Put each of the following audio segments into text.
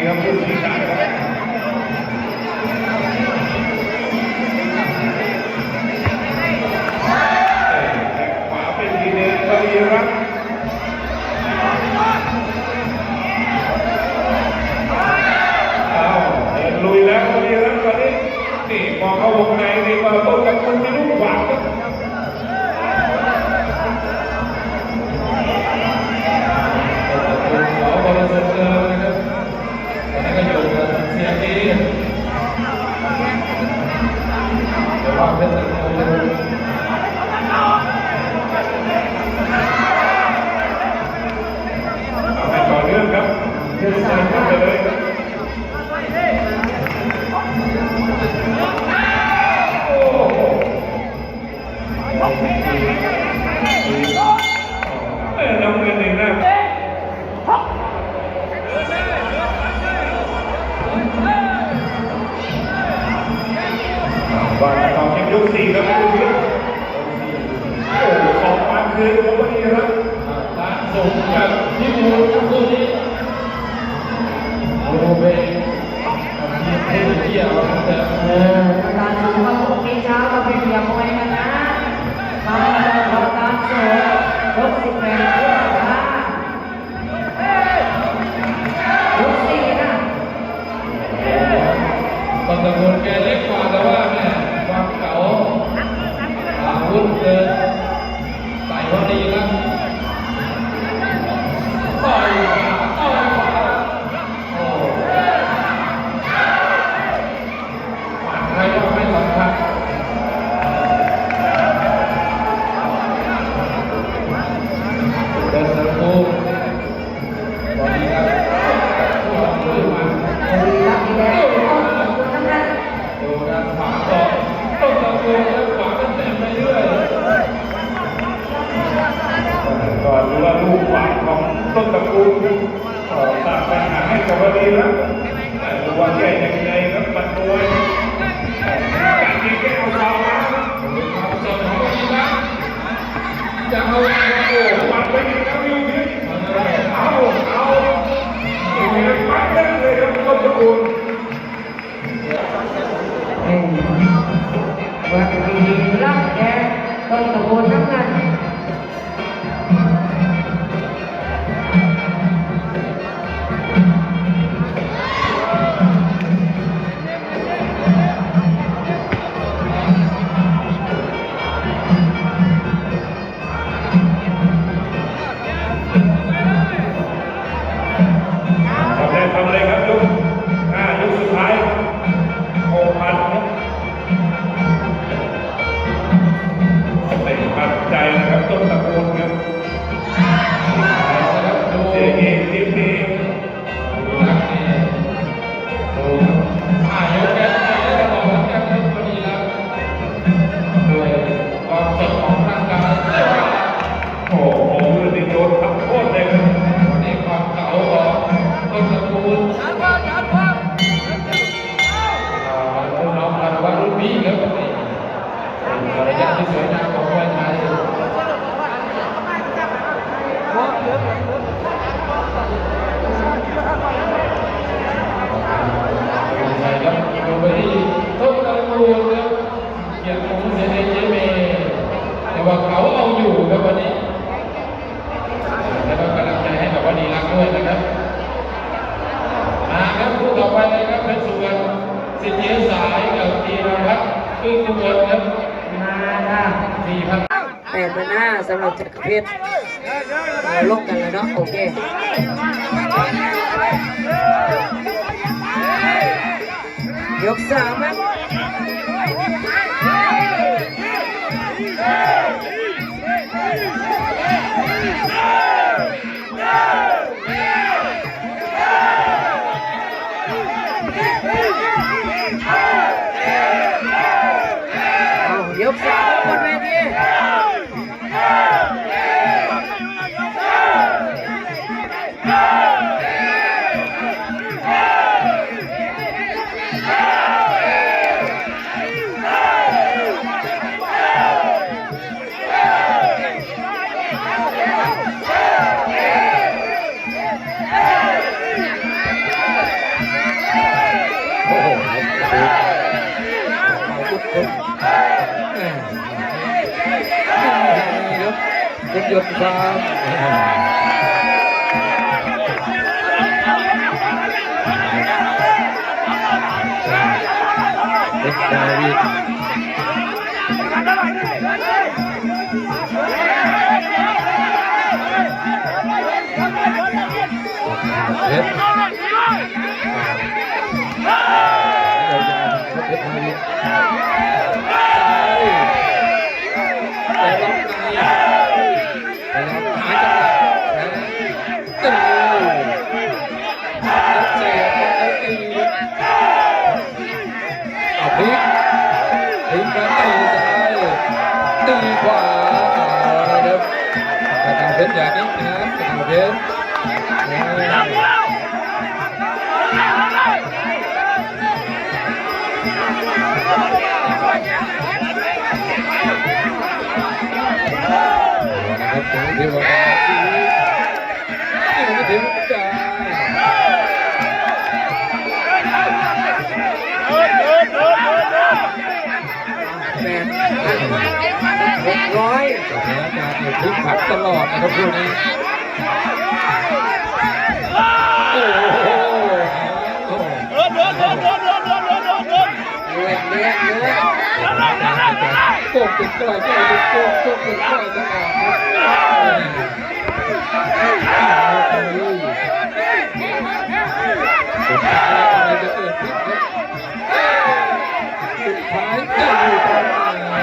ครับผู้ชี้ขาดครับขวาเป็นทีเด็ดบริรักษ์ลุยแล้วบริรักษ์ตอนนี้นี่มองเข้าวงในนี่มาต้นกับคนที่ลูกขวางครับขอบริสุทธิ์เลยนะครับตอนนี้ก็อยู่กับเสียดีแต่ว่าเป็นตะโกนเอาให้ต่อเนื่องครับเดินสายกันไปเลยครับโอ้โหน้ำเงินเองนะวันต่อเป็นยก4ครับคุณผู้ชมโอ้สองวันคืนครับวันนี้ครับตาส่งกับที่มูครับคู่นี้โอ้เบย์กับทีมเที่ยวแต่ตาสูงมาพวกนี้เช้าเราไปเรียบมวยกันนะมาเราตาสูงยก18ด้วยนะยก4นะตอนตะโกนแกเล็กกว่าแต่ว่าแม่ความเก่าอาวุธเดินใส่พอดีครับต่อยโอ้ผ่านใครก็ไม่สำคัญเดินตะโกนพอดีครับผู้ทำด้วยมันรักดีแล้วทำงาน ดูการขวางต่อต้นตะโกนแล้วขวางกันเต็มไปเรื่อยก่อนดูว่าลูกขวางของต้นตะกูลสร้างปัญหาให้กับวดีแล้วดูว่าแก้ยังไงครับปัดมวยการยิงแก้เอาเราแล้วเอาสดของวดีนะจะเอาโอ้ปัดไปอีกแล้วอยู่ที่เอาอยู่ในปัดได้เลยครับต้นตะกูลว่าดีรักแกต้องตะโกนทั้งนั้นทำอะไรครับยกยกสุดท้ายโอพันครับเป็นปัจจัยนะครับต้นตะโกนครับเสียเองทีมนี้รักนี่โอ้ยกแก้ได้ตลอดแก้ได้พอดีแล้วด้วยความสดของร่างกายโอ้โหมือติดโดนทำโทษเลยครับวันนี้ความเก่าของต้นตระกูลน้องคารวะรุ่นพี่ครับวันนี้เป็นระยะที่สวยงามของมวยไทยใช่ครับลงไปที่ต้นตระกูลครับเกียรติของเสด็จเจเมแต่ว่าเขาเอาอยู่ครับวันนี้แล้วก็กำลังใจให้กับวันนี้รักด้วยนะครับครับผู้ต่อไปเลยครับเป็นสุวรรณสิทธิสายกับธีรพัฒน์อึ้งกุลครับมาค่ะ8,500สำหรับจักรเพชรลงกันแล้วเนาะโอเคยก3ครับยก3บนเวที เ ทุกคนครับเป็นยนต์ความเด็กดาวิดเด็กตีขวานะครับกระทำเพชรอย่างนี้นะครับกระทำเพชรนะครับถึงที่ว่าถึงใจ600สถานการณ์เนี่ยพลิกผันตลอดนะครับพวกนี้โอ้โหเลี้ยงโป่งติดกล้วยโป่งติดโป่งติดกล้วยตลอดสุดท้ายอะไรจะเกิดขึ้นครับสุดท้ายจะอยู่ตรงไหน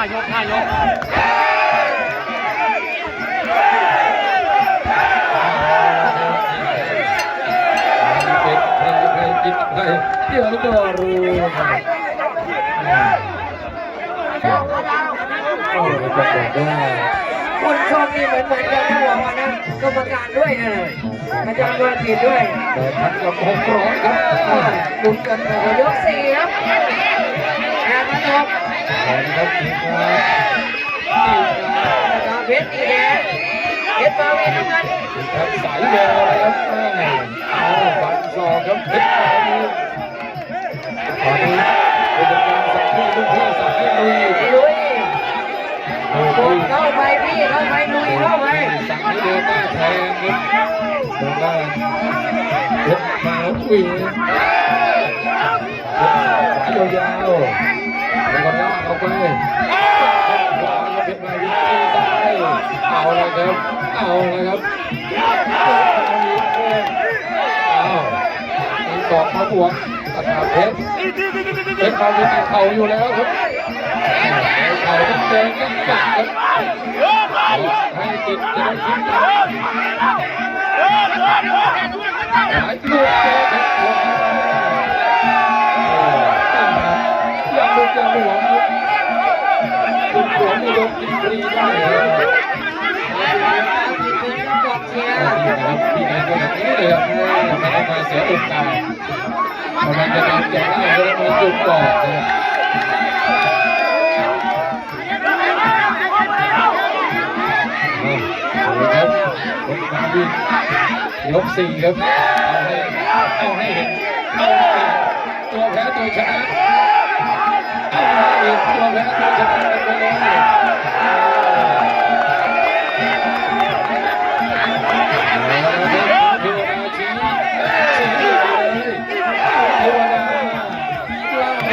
5 ยกเป็นใครกินใครเดี๋ยวก็รู้โอ้ยจะบอกว่า คนชมนี่เหมือนกันนะบอกว่านะกรรมการด้วยนะอาจารย์วรกิจด้วย แต่ทันกับ600ครับลุ้นกันต่อย ก4ครับแอนมาทบ ครับทีมงาน เพชรอีแดงเพชรมาวินน้ำเงิน ครับสายแววเลยครับเอาฟันศอกครับเพชรมาวินตอนนี้เป็นการสั่งที่ลูกพี่สั่งให้ลุย ลุยกดเข้าไปพี่เข้าไปลุยเข้าไป สั่งให้เดินหน้าแทงครับเดินหน้าเพชรมาวินสายยาวๆแล้วก็ลากออกไปขวาเพชรมาวินตีซ้ายเอาเลยครับเอาเลยครับเอาตีศอกมาบวกกระทำเพชรมาวินตีเข่าอยู่แล้วครับเข่าต้องเดินต้องกัดครับให้ติดจะได้ทิ้งกันหายลูกเตะครับอย่าลุกอย่าหลวมครับคุณหลวมนี่โดนกินฟรีได้ครับพี่แดงก็แบบนี้เลยครับไม่ได้มาเสียตุ่มตากำลังจะนำจะได้แล้วมาจุดก่อนนะครับครับผมมาวิ่งยก4ครับเอาให้เห็นตัวแพ้ตัวชนะเอาให้เห็นตัวแพ้ตัวชนะกันไปเลยเทวดาชี้เลยเทวดาล่างไป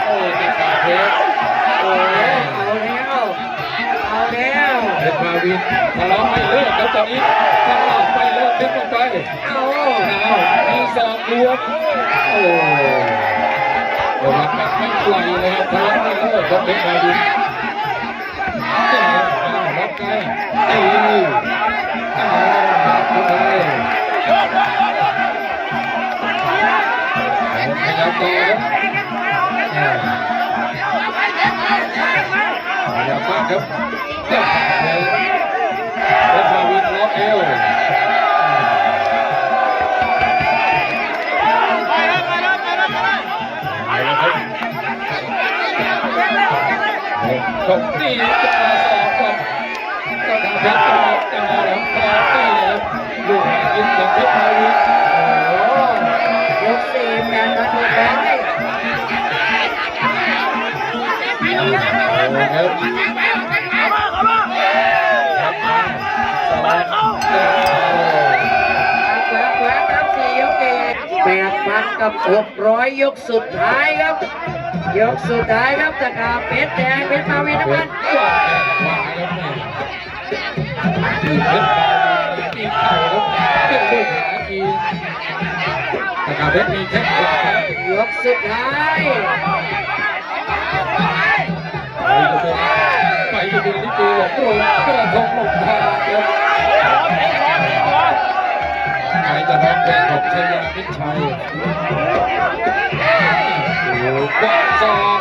โอ้ยติดตาเพชรโอ้ยเอาแล้ว เพชรมาวินทะเลาะไม่เลิกครับตอนนี้ทะเลาะไม่เลิกดึงลงไปเอามีศอกรวมโอ้ระวังแบบไม่ปล่อยเลยครับทะเลาะไม่เลิกครับเพชรมาวินเจ็บรับไกลตีหักเข้าไปขยับต่อครับขยับมากครับเพชรมาวินล็อกเอวไปแล้วครับ ตบตีจะมาสองก่อนก็ทางเพชรจะมาแล้วพอตีแล้วลูกหากินของเพชรมาวิน โอ้ยกสี่แปดพันหกร้อย ครับ ครับสี่ยกเอง8,000 กับ 600 ยกสุดท้ายครับ ยกสุดท้ายครับตะกาเพชรแดงเพชรมาวินน้ำมัน ขวาขวาครับนี่คือเพชรมาวินมีเข่าครับเป็นลูกหากินแต่กาเพชรมีแค่ขวาย กสุดท้าย ไปจะเป็นลิเกหลงโรงกระทงหลงทางครับใครจะร้องเพลงของชายามิตรชัยโอ้กว้างซอง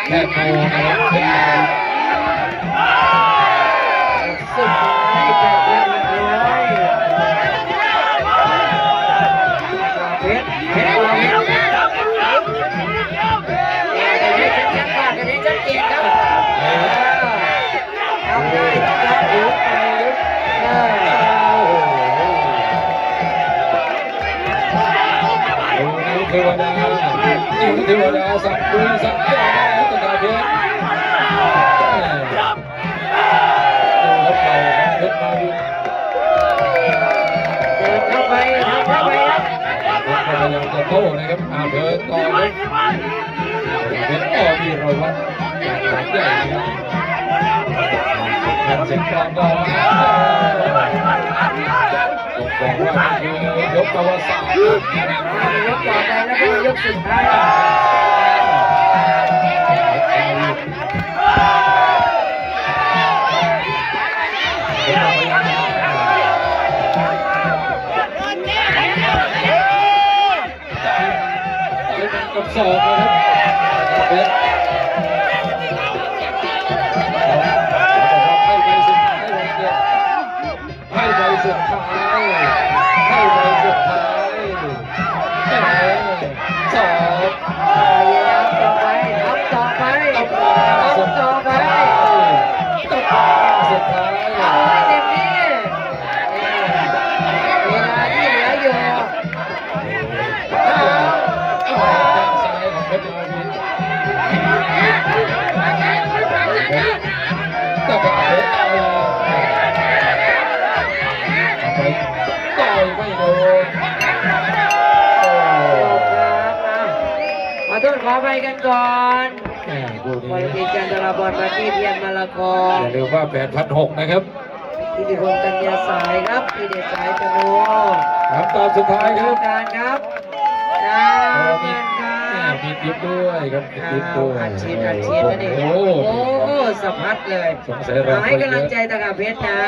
แค่โตนะครับเพชร สุดท้าย8,100เพชรมาวินกันนี้ชัดเจนครับทำได้ครับยุบเทวดาเทวดาสักดุยสักยาตะกาเพชรดูครับเป่าเพชรมาวิน เดินเข้าไปครับ พยายามจะโต้นะครับเดินต่อเลยเป็นต่อมีรอยวัดหลังใหญ่ครับเสียงกลองก็มาบอกว่าคือยกประวัติศาสตร์ ยกต่อไปแล้วก็ยกสุดท้ายกับสองนะครับเพชรให้ใบสุดท้ายให้ใบสุดท้ายสอง ต่อไปทำต่อไปทำต่อไป สุดท้าย เอาให้เต็มที่เวลาที่เหลืออยู่ แข้งซ้ายของเพชรมาวินตะกาเพชรไปต่อยไม่โดน ขอโทษขอไปกันก่อน คู่ บอล นี้ ตีจันทราบอลมาที่เทียนมาละกอ อย่าลืมว่า8,600นะครับ อิทธิพลกัญญาสายครับอิเดชสายตะโน ครับตอนสุดท้ายค กร รั รม บ การครับดาวเงินครับ มีทิปด้วยครับมีทิปด้วย อัดฉีดนั่นเอง โอ้ โอ้สะพัดเลย สงสัยเรา ให้กำลังใจตะกาเพชรนะ